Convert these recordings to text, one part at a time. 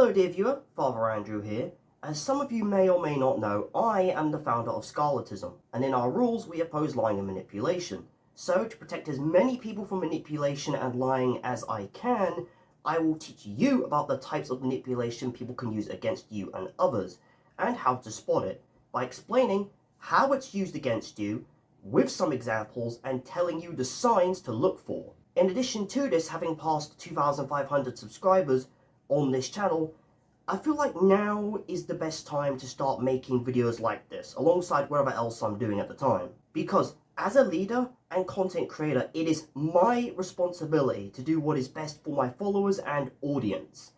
Hello dear viewer, Father Andrew here. As some of you may or may not know, I am the founder of Scarletism, and in our rules we oppose lying and manipulation. So, to protect as many people from manipulation and lying as I can, I will teach you about the types of manipulation people can use against you and others, and how to spot it, by explaining how it's used against you, with some examples, and telling you the signs to look for. In addition to this, having passed 2,500 subscribers on this channel, I feel like now is the best time to start making videos like this, alongside whatever else I'm doing at the time. Because as a leader and content creator, it is my responsibility to do what is best for my followers and audience.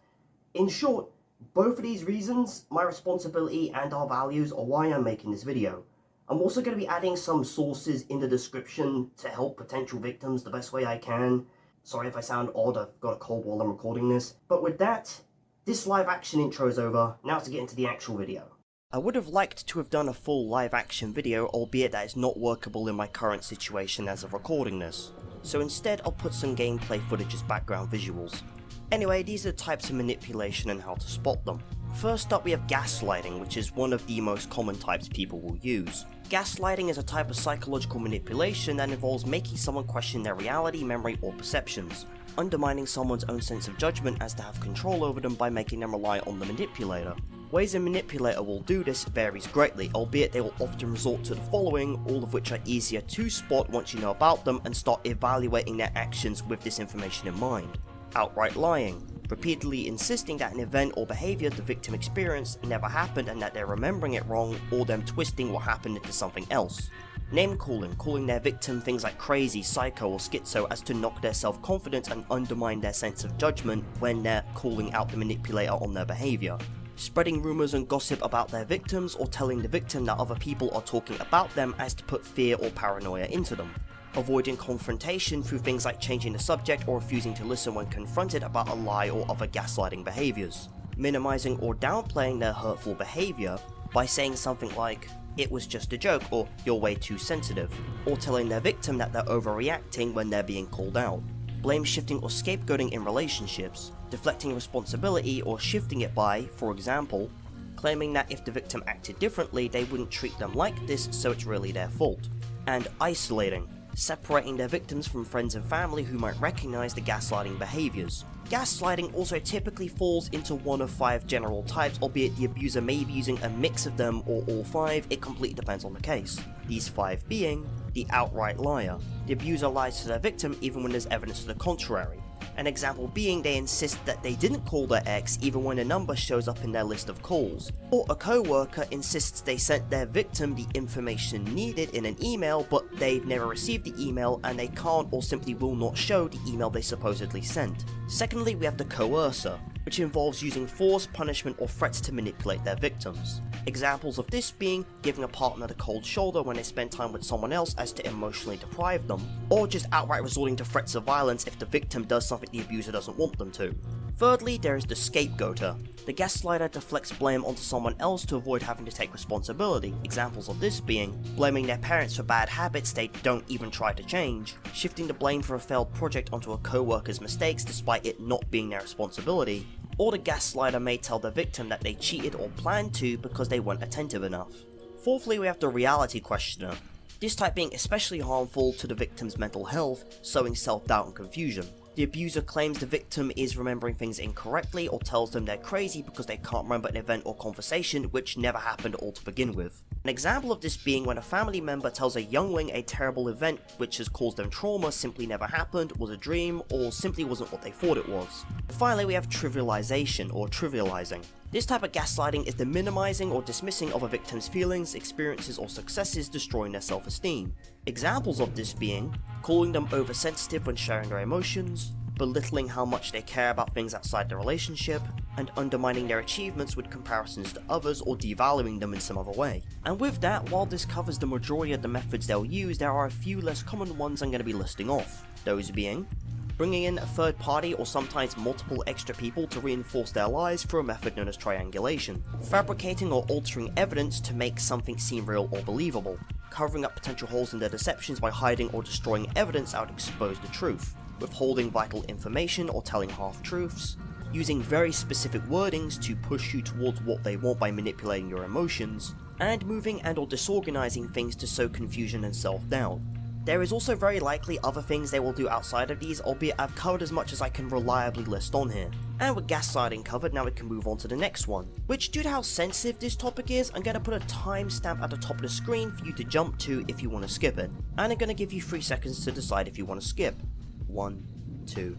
In short, both of these reasons, my responsibility and our values, are why I'm making this video. I'm also going to be adding some sources in the description to help potential victims the best way I can. Sorry if I sound odd, I've got a cold while I'm recording this. But with that, this live action intro is over, now to get into the actual video. I would have liked to have done a full live action video, albeit that is not workable in my current situation as of recording this. So instead I'll put some gameplay footage as background visuals. Anyway, these are the types of manipulation and how to spot them. First up we have gaslighting, which is one of the most common types people will use. Gaslighting is a type of psychological manipulation that involves making someone question their reality, memory, or perceptions, undermining someone's own sense of judgment as to have control over them by making them rely on the manipulator. Ways a manipulator will do this varies greatly, albeit they will often resort to the following, all of which are easier to spot once you know about them and start evaluating their actions with this information in mind. Outright lying, repeatedly insisting that an event or behavior the victim experienced never happened and that they're remembering it wrong, or them twisting what happened into something else. Name calling, calling their victim things like crazy, psycho, or schizo as to knock their self-confidence and undermine their sense of judgment when they're calling out the manipulator on their behavior. Spreading rumours and gossip about their victims, or telling the victim that other people are talking about them as to put fear or paranoia into them. Avoiding confrontation through things like changing the subject or refusing to listen when confronted about a lie or other gaslighting behaviours. Minimizing or downplaying their hurtful behaviour by saying something like, "It was just a joke," or "You're way too sensitive," or telling their victim that they're overreacting when they're being called out. Blame shifting or scapegoating in relationships, deflecting responsibility or shifting it by, for example, claiming that if the victim acted differently they wouldn't treat them like this, so it's really their fault. And isolating, separating their victims from friends and family who might recognize the gaslighting behaviors. Gaslighting also typically falls into one of 5 general types, albeit the abuser may be using a mix of them or all 5, it completely depends on the case. These 5 being the outright liar. The abuser lies to their victim even when there's evidence to the contrary. An example being they insist that they didn't call their ex even when a number shows up in their list of calls. Or a co-worker insists they sent their victim the information needed in an email, but they've never received the email and they can't or simply will not show the email they supposedly sent. Secondly, we have the coercer, which involves using force, punishment, or threats to manipulate their victims. Examples of this being giving a partner the cold shoulder when they spend time with someone else as to emotionally deprive them, or just outright resorting to threats of violence if the victim does something the abuser doesn't want them to. Thirdly, there is the scapegoater. The gaslighter deflects blame onto someone else to avoid having to take responsibility. Examples of this being blaming their parents for bad habits they don't even try to change, shifting the blame for a failed project onto a co-worker's mistakes despite it not being their responsibility, or the gaslighter may tell the victim that they cheated or planned to because they weren't attentive enough. Fourthly, we have the reality questioner. This type being especially harmful to the victim's mental health, sowing self-doubt and confusion. The abuser claims the victim is remembering things incorrectly or tells them they're crazy because they can't remember an event or conversation which never happened all to begin with. An example of this being when a family member tells a youngling a terrible event which has caused them trauma simply never happened, was a dream, or simply wasn't what they thought it was. Finally, we have trivialization or trivializing. This type of gaslighting is the minimizing or dismissing of a victim's feelings, experiences, or successes, destroying their self-esteem. Examples of this being calling them oversensitive when sharing their emotions, belittling how much they care about things outside the relationship, and undermining their achievements with comparisons to others or devaluing them in some other way. And with that, while this covers the majority of the methods they'll use, there are a few less common ones I'm going to be listing off. Those being bringing in a third party or sometimes multiple extra people to reinforce their lies through a method known as triangulation, fabricating or altering evidence to make something seem real or believable, covering up potential holes in their deceptions by hiding or destroying evidence that would expose the truth, withholding vital information or telling half-truths, using very specific wordings to push you towards what they want by manipulating your emotions, and moving and or disorganizing things to sow confusion and self-doubt. There is also very likely other things they will do outside of these, albeit I've covered as much as I can reliably list on here. And with gaslighting covered, now we can move on to the next one, which due to how sensitive this topic is, I'm going to put a timestamp at the top of the screen for you to jump to if you want to skip it, and I'm going to give you 3 seconds to decide if you want to skip. 1, 2,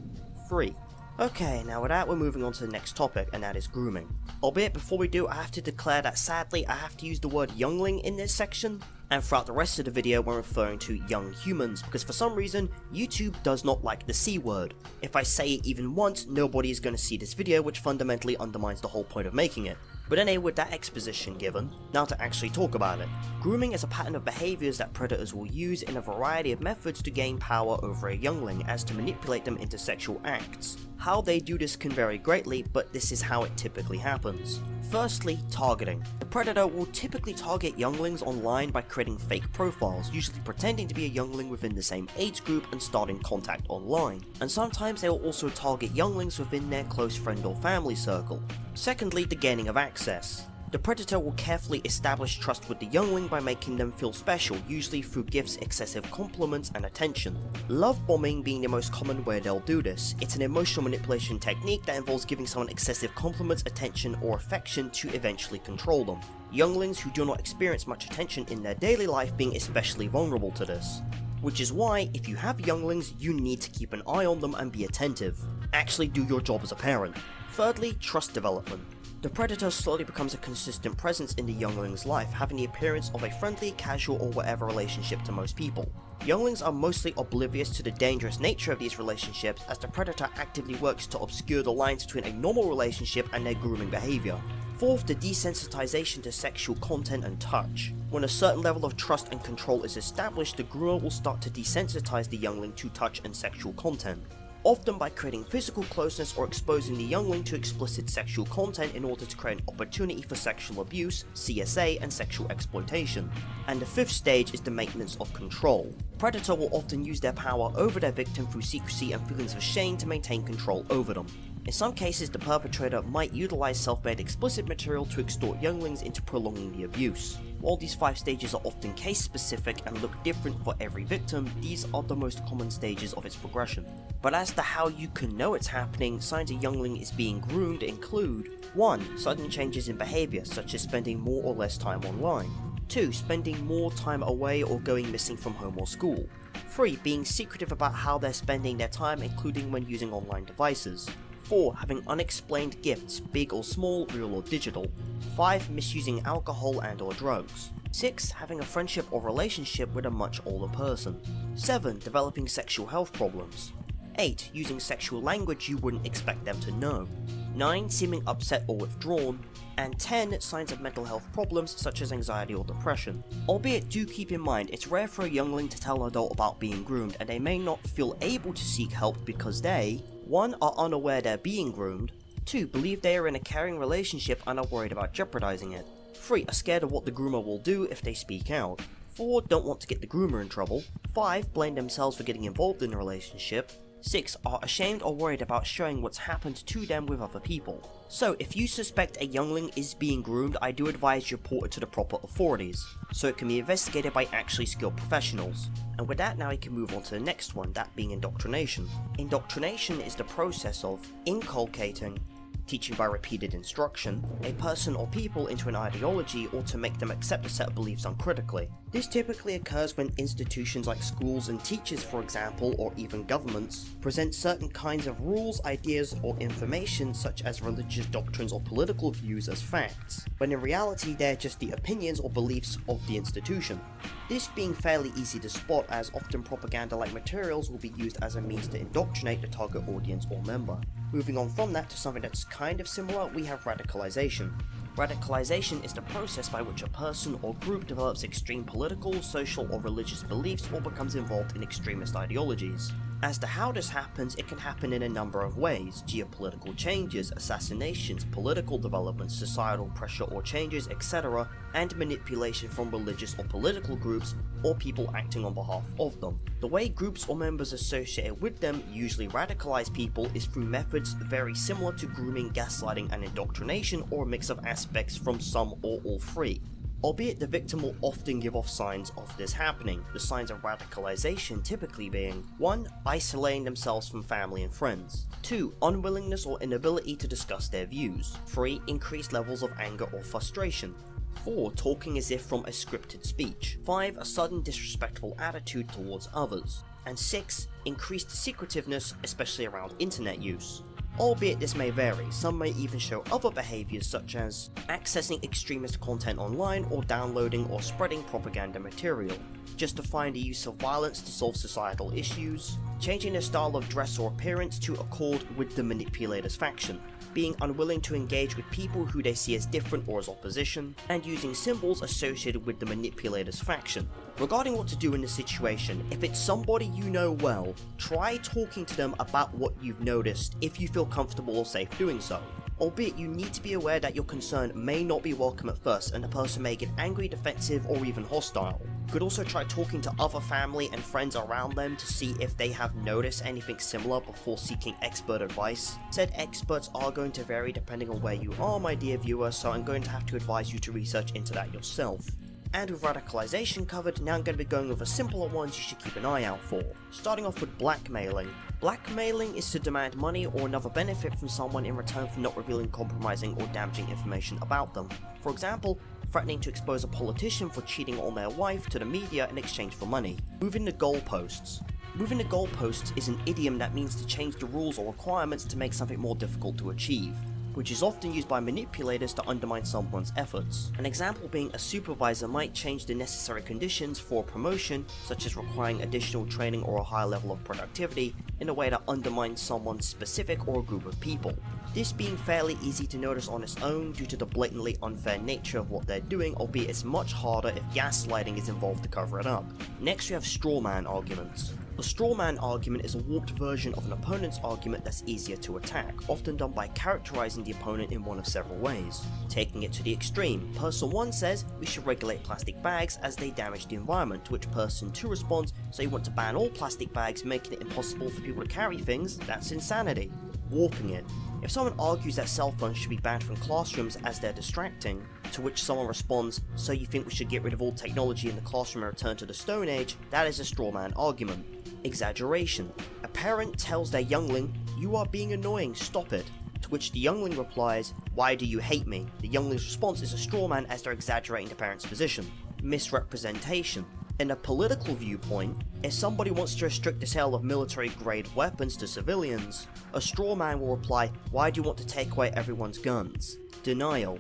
3. Okay, now with that we're moving on to the next topic, and that is grooming. Albeit before we do, I have to declare that sadly I have to use the word youngling in this section, and throughout the rest of the video when referring to young humans, because for some reason YouTube does not like the C word. If I say it even once, nobody is going to see this video, which fundamentally undermines the whole point of making it. But anyway, with that exposition given, now to actually talk about it. Grooming is a pattern of behaviours that predators will use in a variety of methods to gain power over a youngling as to manipulate them into sexual acts. How they do this can vary greatly, but this is how it typically happens. Firstly, targeting. The predator will typically target younglings online by creating fake profiles, usually pretending to be a youngling within the same age group and starting contact online. And sometimes they will also target younglings within their close friend or family circle. Secondly, the gaining of access. The predator will carefully establish trust with the youngling by making them feel special, usually through gifts, excessive compliments, and attention. Love bombing being the most common way they'll do this. It's an emotional manipulation technique that involves giving someone excessive compliments, attention, or affection to eventually control them. Younglings who do not experience much attention in their daily life being especially vulnerable to this. Which is why, if you have younglings, you need to keep an eye on them and be attentive. Actually do your job as a parent. Thirdly, trust development. The predator slowly becomes a consistent presence in the youngling's life, having the appearance of a friendly, casual, or whatever relationship to most people. Younglings are mostly oblivious to the dangerous nature of these relationships, as the predator actively works to obscure the lines between a normal relationship and their grooming behavior. Fourth, the desensitization to sexual content and touch. When a certain level of trust and control is established, the groomer will start to desensitize the youngling to touch and sexual content, often by creating physical closeness or exposing the youngling to explicit sexual content in order to create an opportunity for sexual abuse, CSA, and sexual exploitation. And the fifth stage is the maintenance of control. Predator will often use their power over their victim through secrecy and feelings of shame to maintain control over them. In some cases, the perpetrator might utilize self-made explicit material to extort younglings into prolonging the abuse. While these 5 stages are often case-specific and look different for every victim, these are the most common stages of its progression. But as to how you can know it's happening, signs a youngling is being groomed include 1. Sudden changes in behaviour, such as spending more or less time online. 2. Spending more time away or going missing from home or school. 3. Being secretive about how they're spending their time, including when using online devices. 4. Having unexplained gifts, big or small, real or digital. 5. Misusing alcohol and or drugs. 6. Having a friendship or relationship with a much older person. 7. Developing sexual health problems. 8. Using sexual language you wouldn't expect them to know. 9. Seeming upset or withdrawn. And 10. Signs of mental health problems such as anxiety or depression. Albeit do keep in mind, it's rare for a youngling to tell an adult about being groomed, and they may not feel able to seek help because they 1. Are unaware they're being groomed. 2. Believe they are in a caring relationship and are worried about jeopardizing it. 3. Are scared of what the groomer will do if they speak out. 4. Don't want to get the groomer in trouble. 5. Blame themselves for getting involved in the relationship. 6. Are ashamed or worried about showing what's happened to them with other people. So if you suspect a youngling is being groomed, I do advise you report it to the proper authorities, so it can be investigated by actually skilled professionals. And with that, now we can move on to the next one, that being indoctrination. Indoctrination is the process of inculcating, teaching by repeated instruction, a person or people into an ideology or to make them accept a set of beliefs uncritically. This typically occurs when institutions like schools and teachers, for example, or even governments, present certain kinds of rules, ideas, or information such as religious doctrines or political views as facts, when in reality they're just the opinions or beliefs of the institution. This being fairly easy to spot, as often propaganda-like materials will be used as a means to indoctrinate the target audience or member. Moving on from that to something that's kind of similar, we have radicalization. Radicalization is the process by which a person or group develops extreme political, social, or religious beliefs or becomes involved in extremist ideologies. As to how this happens, it can happen in a number of ways: geopolitical changes, assassinations, political developments, societal pressure or changes, etc., and manipulation from religious or political groups or people acting on behalf of them. The way groups or members associated with them usually radicalize people is through methods very similar to grooming, gaslighting, and indoctrination, or a mix of aspects from some or all three. Albeit the victim will often give off signs of this happening, the signs of radicalization typically being 1. Isolating themselves from family and friends. 2. Unwillingness or inability to discuss their views. 3. Increased levels of anger or frustration. 4. Talking as if from a scripted speech. 5. A sudden disrespectful attitude towards others. And 6. Increased secretiveness, especially around internet use. Albeit this may vary, some may even show other behaviours such as accessing extremist content online or downloading or spreading propaganda material, justifying the use of violence to solve societal issues, changing their style of dress or appearance to accord with the manipulator's faction, being unwilling to engage with people who they see as different or as opposition, and using symbols associated with the manipulator's faction. Regarding what to do in this situation, if it's somebody you know well, try talking to them about what you've noticed if you feel comfortable or safe doing so. Albeit you need to be aware that your concern may not be welcome at first and the person may get angry, defensive, or even hostile. You could also try talking to other family and friends around them to see if they have noticed anything similar before seeking expert advice. Said experts are going to vary depending on where you are, my dear viewer, so I'm going to have to advise you to research into that yourself. And with radicalization covered, now I'm going to be going over simpler ones you should keep an eye out for. Starting off with blackmailing. Blackmailing is to demand money or another benefit from someone in return for not revealing compromising or damaging information about them. For example, threatening to expose a politician for cheating on their wife to the media in exchange for money. Moving the goalposts. Moving the goalposts is an idiom that means to change the rules or requirements to make something more difficult to achieve, which is often used by manipulators to undermine someone's efforts. An example being a supervisor might change the necessary conditions for a promotion, such as requiring additional training or a higher level of productivity, in a way that undermines someone specific or a group of people. This being fairly easy to notice on its own due to the blatantly unfair nature of what they're doing, albeit it's much harder if gaslighting is involved to cover it up. Next we have strawman arguments. A strawman argument is a warped version of an opponent's argument that's easier to attack, often done by characterizing the opponent in one of several ways. Taking it to the extreme, person 1 says we should regulate plastic bags as they damage the environment, to which person 2 responds, so you want to ban all plastic bags, making it impossible for people to carry things? That's insanity. Warping it. If someone argues that cell phones should be banned from classrooms as they're distracting, to which someone responds, so you think we should get rid of all technology in the classroom and return to the Stone Age, that is a strawman argument. Exaggeration. A parent tells their youngling, "You are being annoying, stop it," to which the youngling replies, "Why do you hate me?" The youngling's response is a strawman as they're exaggerating the parent's position. Misrepresentation. In a political viewpoint, if somebody wants to restrict the sale of military-grade weapons to civilians, a strawman will reply, "Why do you want to take away everyone's guns?" Denial.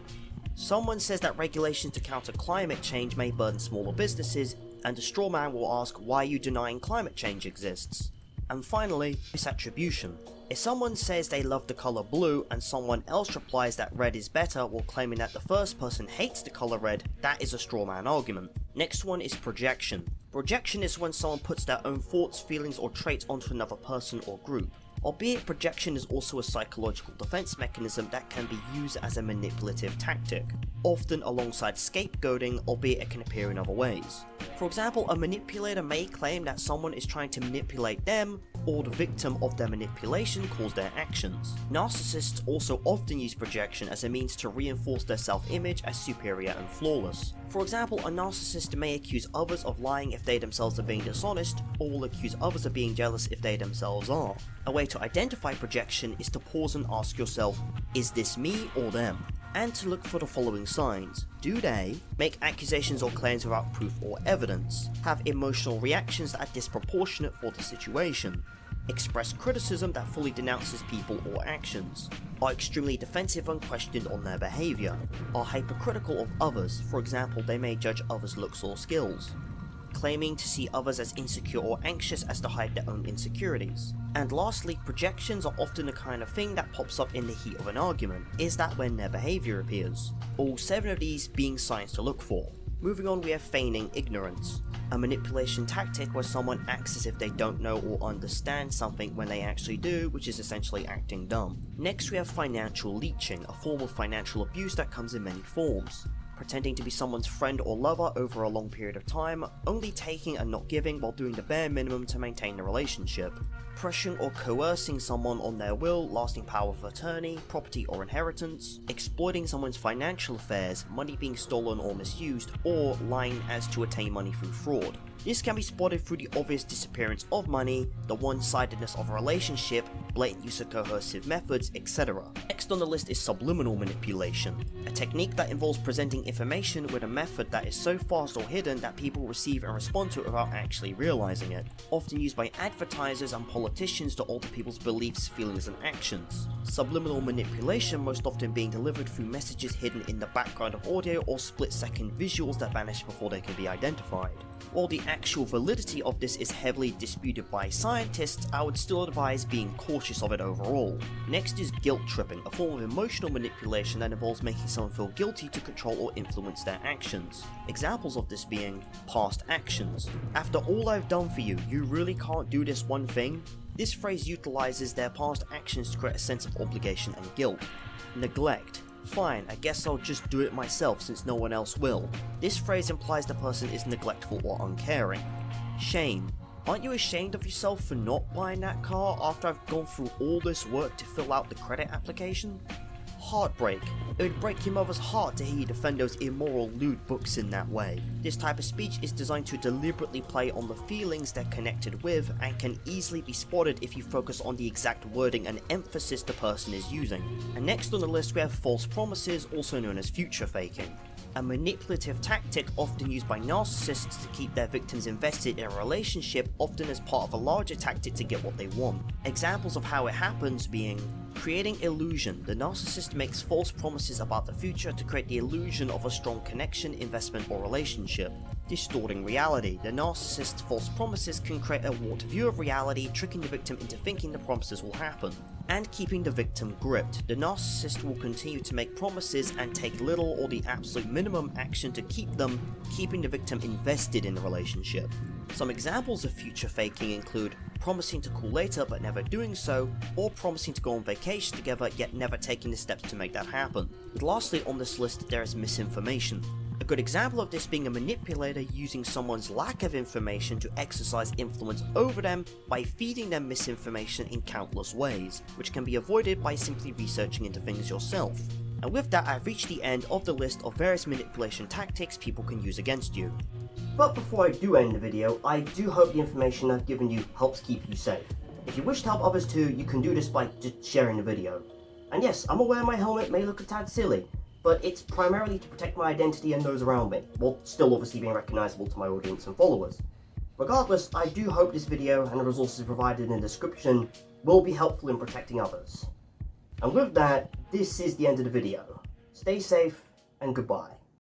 Someone says that regulations to counter climate change may burden smaller businesses, and a strawman will ask, "Why are you denying climate change exists?" And finally, misattribution. If someone says they love the colour blue and someone else replies that red is better while claiming that the first person hates the colour red, that is a strawman argument. Next one is projection. Projection is when someone puts their own thoughts, feelings or traits onto another person or group. Albeit projection is also a psychological defense mechanism that can be used as a manipulative tactic, often alongside scapegoating, albeit it can appear in other ways. For example, a manipulator may claim that someone is trying to manipulate them, or the victim of their manipulation caused their actions. Narcissists also often use projection as a means to reinforce their self-image as superior and flawless. For example, a narcissist may accuse others of lying if they themselves are being dishonest, or will accuse others of being jealous if they themselves are. A way to identify projection is to pause and ask yourself, is this me or them? And to look for the following signs. Do they make accusations or claims without proof or evidence? Have emotional reactions that are disproportionate for the situation? Express criticism that fully denounces people or actions? Are extremely defensive and questioned on their behaviour? Are hypercritical of others, for example they may judge others' looks or skills? Claiming to see others as insecure or anxious as to hide their own insecurities. And lastly, projections are often the kind of thing that pops up in the heat of an argument. Is that when their behaviour appears? All 7 of these being signs to look for. Moving on, we have feigning ignorance, a manipulation tactic where someone acts as if they don't know or understand something when they actually do, which is essentially acting dumb. Next, we have financial leeching, a form of financial abuse that comes in many forms. Pretending to be someone's friend or lover over a long period of time, only taking and not giving while doing the bare minimum to maintain the relationship. Pressuring or coercing someone on their will, lasting power of attorney, property or inheritance. Exploiting someone's financial affairs, money being stolen or misused, or lying as to attain money through fraud. This can be spotted through the obvious disappearance of money, the one-sidedness of a relationship, blatant use of coercive methods, etc. Next on the list is subliminal manipulation, a technique that involves presenting information with a method that is so fast or hidden that people receive and respond to it without actually realizing it, often used by advertisers and politicians to alter people's beliefs, feelings and actions. Subliminal manipulation most often being delivered through messages hidden in the background of audio or split-second visuals that vanish before they can be identified. While the actual validity of this is heavily disputed by scientists, I would still advise being cautious of it overall. Next is guilt tripping, a form of emotional manipulation that involves making someone feel guilty to control or influence their actions. Examples of this being past actions. After all I've done for you, you really can't do this one thing? This phrase utilizes their past actions to create a sense of obligation and guilt. Neglect. Fine, I guess I'll just do it myself since no one else will. This phrase implies the person is neglectful or uncaring. Shame. Aren't you ashamed of yourself for not buying that car after I've gone through all this work to fill out the credit application? Heartbreak. It would break your mother's heart to hear you defend those immoral, lewd books in that way. This type of speech is designed to deliberately play on the feelings they're connected with and can easily be spotted if you focus on the exact wording and emphasis the person is using. And next on the list we have false promises, also known as future faking. A manipulative tactic often used by narcissists to keep their victims invested in a relationship, often as part of a larger tactic to get what they want. Examples of how it happens being creating illusion. The narcissist makes false promises about the future to create the illusion of a strong connection, investment or relationship. Distorting reality. The narcissist's false promises can create a warped view of reality, tricking the victim into thinking the promises will happen. And keeping the victim gripped. The narcissist will continue to make promises and take little or the absolute minimum action to keep them, keeping the victim invested in the relationship. Some examples of future faking include promising to call later but never doing so, or promising to go on vacation together yet never taking the steps to make that happen. But lastly on this list there is misinformation. A good example of this being a manipulator using someone's lack of information to exercise influence over them by feeding them misinformation in countless ways, which can be avoided by simply researching into things yourself. And with that, I've reached the end of the list of various manipulation tactics people can use against you. But before I do end the video, I do hope the information I've given you helps keep you safe. If you wish to help others too, you can do this by just sharing the video. And yes, I'm aware my helmet may look a tad silly, but it's primarily to protect my identity and those around me, while still obviously being recognizable to my audience and followers. Regardless, I do hope this video and the resources provided in the description will be helpful in protecting others. And with that, this is the end of the video. Stay safe and goodbye.